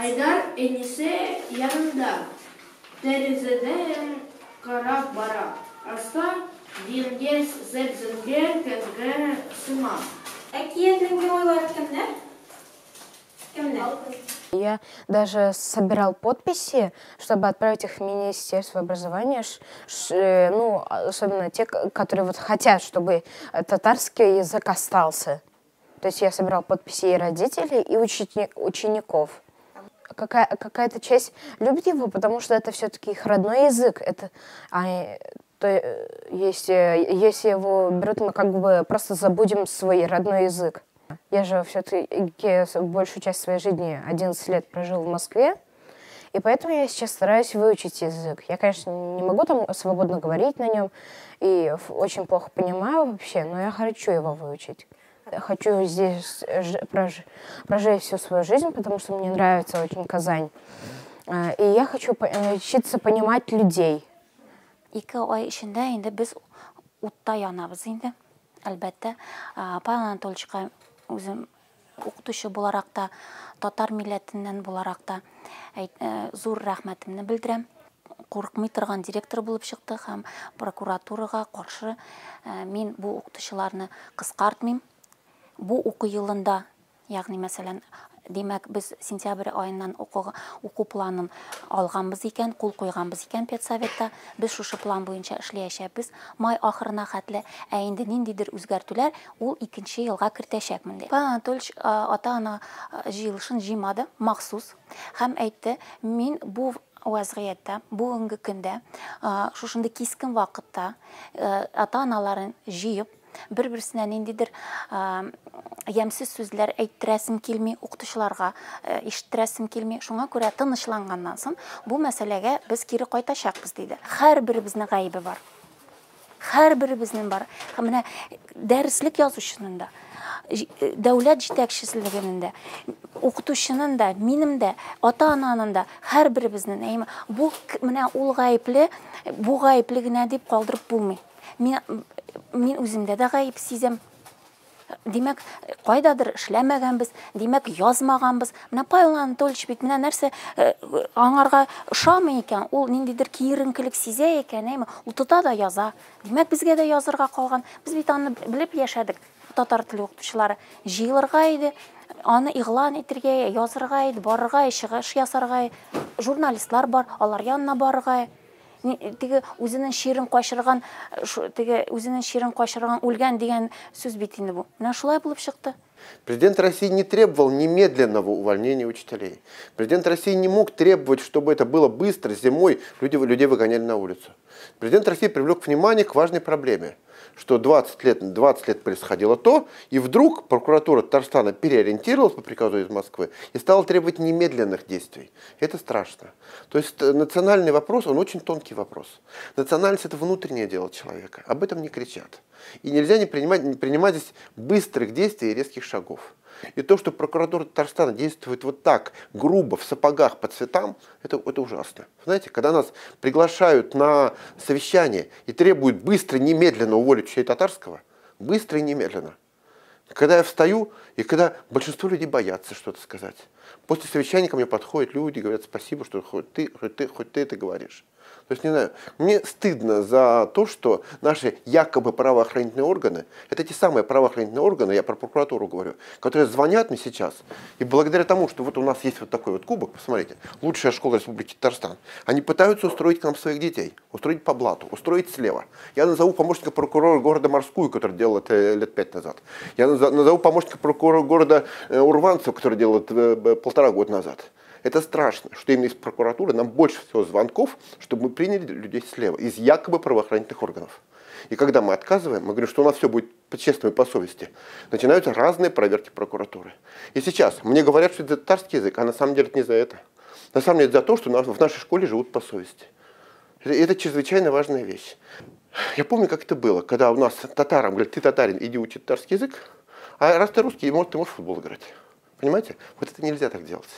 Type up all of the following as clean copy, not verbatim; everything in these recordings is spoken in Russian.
Айдар enisi yanında. Terezeden karab bara. Asta diңгез зәбзеңгән көзгә сыма. Әкиятнең геройлары кемнәр? Кемнәр? Я даже собирал подписи, чтобы отправить их в Министерство образования, ну, особенно те, которые вот хотят, чтобы татарский язык остался. То есть я собирал подписи и родителей, и учеников. Какая-то часть любит его, потому что это все-таки их родной язык. Если его берут, мы как бы просто забудем свой родной язык. Я же все-таки большую часть своей жизни, 11 лет, прожил в Москве, и поэтому я сейчас стараюсь выучить язык. Я, конечно, не могу там свободно говорить на нем, и очень плохо понимаю вообще, но я хочу его выучить. Я хочу здесь прожить всю свою жизнь, потому что мне нравится очень Казань. И я хочу учиться понимать людей. Ике ай эчендә инде без утта янабыз инде. Әлбәттә, Павел Анатольевичка үзем укытучы буларак та, татар милләтеннән буларак та зур рәхмәтемне белдерәм. Курыкмый торган директор булып чыкты һәм прокуратурага каршы мин бу укытучыларны кыскартмыйм. Бу уку елында, ягъни мәсәлән, демәк без сентябрь айыннан уку планын алганбыз икән, кул куйганбыз икән педсоветта, без шушы план буенча эшләячәкбез май ахырына хәтле, ә инде ниндидер үзгәртүләр ул 2нче елга кертәчәкмен ди. Павел Анатольевич ата-ана җыелышын җыймады махсус һәм әйтте, мин бу вазгыятьтә, бүгенге көндә, шушында кискен вакытта ата-аналарын җыеп bir-birсенә ниндидер ямсыз сүзләр әйттерәсем килми, укытучыларга ишеттерәсем килми. Шуңа күрә тынычланганнан соң бу мәсьәләгә без кире кайтачакбыз диде. Һәрберебезнең гаебе бар. Һәрберебезнең бар. Менә дәреслек язучының да, дәүләт җитәкчелегенең дә, укытучының да, минем дә, ата-ананың да, һәрберебезнең бу менә ул гаепле, бу гаепле генә дип калдырып булмый. Мин үземдә дә гаеп сизәм. Димәк, кайдадыр эшләмәгәнбез, димәк, язмаганбыз. Менә Павел Анатольевич бит менә нәрсә аңарга ошамый икән, ул ниндидер киеренкелек сизә икән, ул тота да яза. Димәк, безгә дә язырга калган. Без бит аны белеп яшәдек. Татар теле укытучылары җыелырга иде, аны игълан итәргә, язырга иде, барырга, чыгыш ясарга, журналистлар бар, алар янына барырга. Теге үзенең ширен кайшырган, теге үзенең ширен кайшырган үлгән дигән сүз бит инде бу. Менә шулай булып чыкты. Президент России не требовал немедленного увольнения учителей. Президент России не мог требовать, чтобы это было быстро, зимой людей выгоняли на улицу. Президент России привлек внимание к важной проблеме, что 20 лет происходило то, и вдруг прокуратура Татарстана переориентировалась по приказу из Москвы и стала требовать немедленных действий. Это страшно. То есть национальный вопрос, он очень тонкий вопрос. Национальность – это внутреннее дело человека, об этом не кричат. И нельзя не принимать здесь быстрых действий и резких шагов. И то, что прокуратура Татарстана действует вот так, грубо, в сапогах по цветам, это ужасно. Знаете, когда нас приглашают на совещание и требуют быстро, немедленно уволить учителей татарского, быстро и немедленно. Когда я встаю, и когда большинство людей боятся что-то сказать. После совещания ко мне подходят люди и говорят: спасибо, что хоть ты это говоришь. То есть, не знаю, мне стыдно за то, что наши якобы правоохранительные органы, это те самые правоохранительные органы, я про прокуратуру говорю, которые звонят мне сейчас, и благодаря тому, что вот у нас есть вот такой вот кубок, посмотрите, лучшая школа Республики Татарстан, они пытаются устроить к нам своих детей, устроить по блату, устроить слева. Я назову помощника прокурора города Морскую, который делал это лет 5 назад. Я назову помощника прокурора города Урванцев, который делал это 1,5 года назад. Это страшно, что именно из прокуратуры нам больше всего звонков, чтобы мы приняли людей слева, из якобы правоохранительных органов. И когда мы отказываем, мы говорим, что у нас все будет по-честному и по совести, начинаются разные проверки прокуратуры. И сейчас мне говорят, что это татарский язык, а на самом деле это не за это. На самом деле это за то, что в нашей школе живут по совести. Это чрезвычайно важная вещь. Я помню, как это было, когда у нас татарам говорят: ты татарин, иди учи татарский язык, а раз ты русский, ты можешь в футбол играть. Понимаете? Вот это нельзя так делать.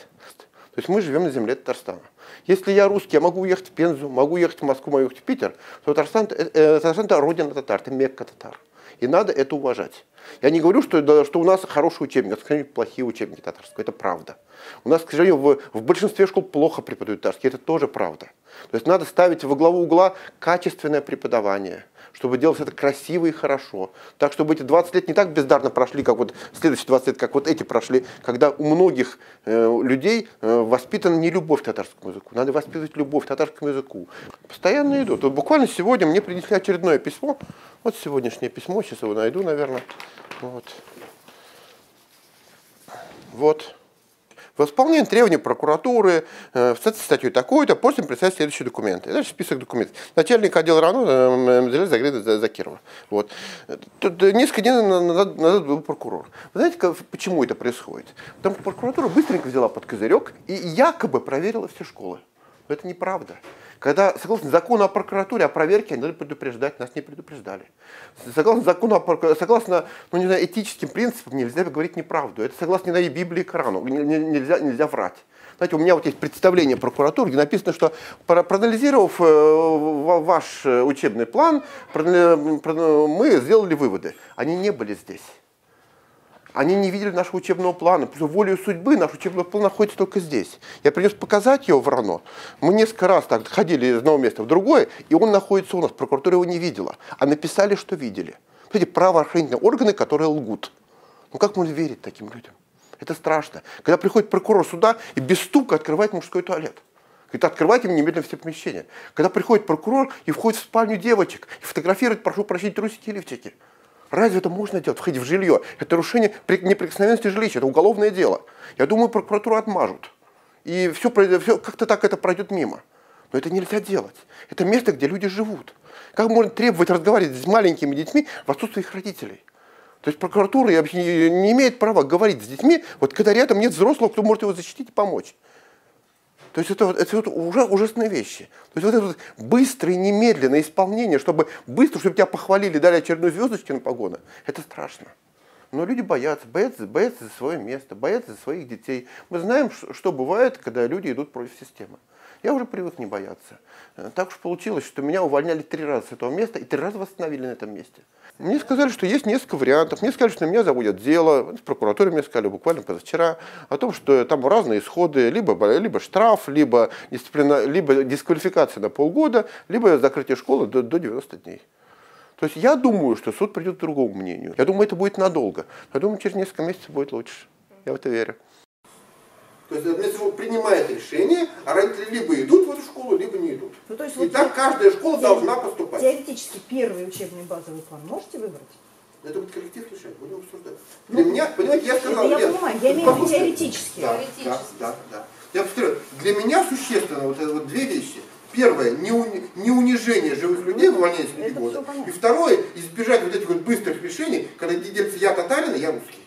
То есть мы живем на земле Татарстана. Если я русский, я могу уехать в Пензу, могу уехать в Москву, могу уехать в Питер, то Татарстан это родина татар, это Мекка татар. И надо это уважать. Я не говорю, что у нас хорошие учебники, а, к сожалению, плохие учебники татарского. Это правда. У нас, к сожалению, в большинстве школ плохо преподают татарский. Это тоже правда. То есть надо ставить во главу угла качественное преподавание, чтобы делать это красиво и хорошо. Так, чтобы эти 20 лет не так бездарно прошли, как вот следующие 20 лет, как вот эти прошли, когда у многих людей воспитана не любовь к татарскому языку. Надо воспитывать любовь к татарскому языку. Постоянно идут. Вот буквально сегодня мне принесли очередное письмо. Вот сегодняшнее письмо, сейчас его найду, наверное. Вот. В исполнении требований прокуратуры, в статьей такой-то, после представить следующие документы. Дальше список документов. Начальник отдела РАНО Загреда Закирова. Вот. Тут несколько дней назад был прокурор. Вы знаете, почему это происходит? Потому что прокуратура быстренько взяла под козырек и якобы проверила все школы. Но это неправда. Когда, согласно закону о прокуратуре, о проверке, они должны предупреждать, нас не предупреждали. Согласно закону, согласно этическим принципам, нельзя говорить неправду. Это согласно и Библии, и Корану. Нельзя врать. Знаете, у меня вот есть представление прокуратуры, где написано, что проанализировав ваш учебный план, мы сделали выводы. Они не были здесь. Они не видели нашего учебного плана. Потому что волею судьбы наш учебный план находится только здесь. Я принес показать его в РАНО. Мы несколько раз так ходили из одного места в другое, и он находится у нас. Прокуратура его не видела. А написали, что видели. Смотрите, правоохранительные органы, которые лгут. Ну как можно верить таким людям? Это страшно. Когда приходит прокурор суда и без стука открывает мужской туалет. Говорит, открывайте мне немедленно все помещения. Когда приходит прокурор и входит в спальню девочек и фотографирует, прошу прощения, трусики и лифчики. Разве это можно делать? Входить в жилье. Это нарушение неприкосновенности жилища. Это уголовное дело. Я думаю, прокуратуру отмажут. И все как-то так это пройдет мимо. Но это нельзя делать. Это место, где люди живут. Как можно требовать разговаривать с маленькими детьми в отсутствии их родителей? То есть прокуратура не имеет права говорить с детьми, вот когда рядом нет взрослого, кто может его защитить и помочь. То есть это уже ужасные вещи. То есть вот это вот быстрое, немедленное исполнение, чтобы тебя похвалили, дали очередную звездочку на погоны, это страшно. Но люди боятся за свое место, боятся за своих детей. Мы знаем, что бывает, когда люди идут против системы. Я уже привык не бояться. Так уж получилось, что меня увольняли 3 раза с этого места и 3 раза восстановили на этом месте. Мне сказали, что есть несколько вариантов. Мне сказали, что на меня заводят дело. В прокуратуре мне сказали буквально позавчера о том, что там разные исходы. Либо штраф, либо дисквалификация на полгода, либо закрытие школы до 90 дней. То есть я думаю, что суд придет к другому мнению. Я думаю, это будет надолго. Я думаю, через несколько месяцев будет лучше. Я в это верю. То есть администрация принимает решение, а родители либо идут в эту школу, либо не идут. Ну, то есть, и вот так каждая школа должна поступать. Теоретически первый учебный базовый план можете выбрать? Это будет коллектив решать, будем обсуждать. Для меня, понимаете, я сказал... Это я понимаю, я имею в виду теоретически. Да. Я повторю, для меня существенно вот 2 вещи. Первое, не унижение живых людей в увольнении с года. И второе, избежать вот этих вот быстрых решений, когда делится я татарин, и я русский.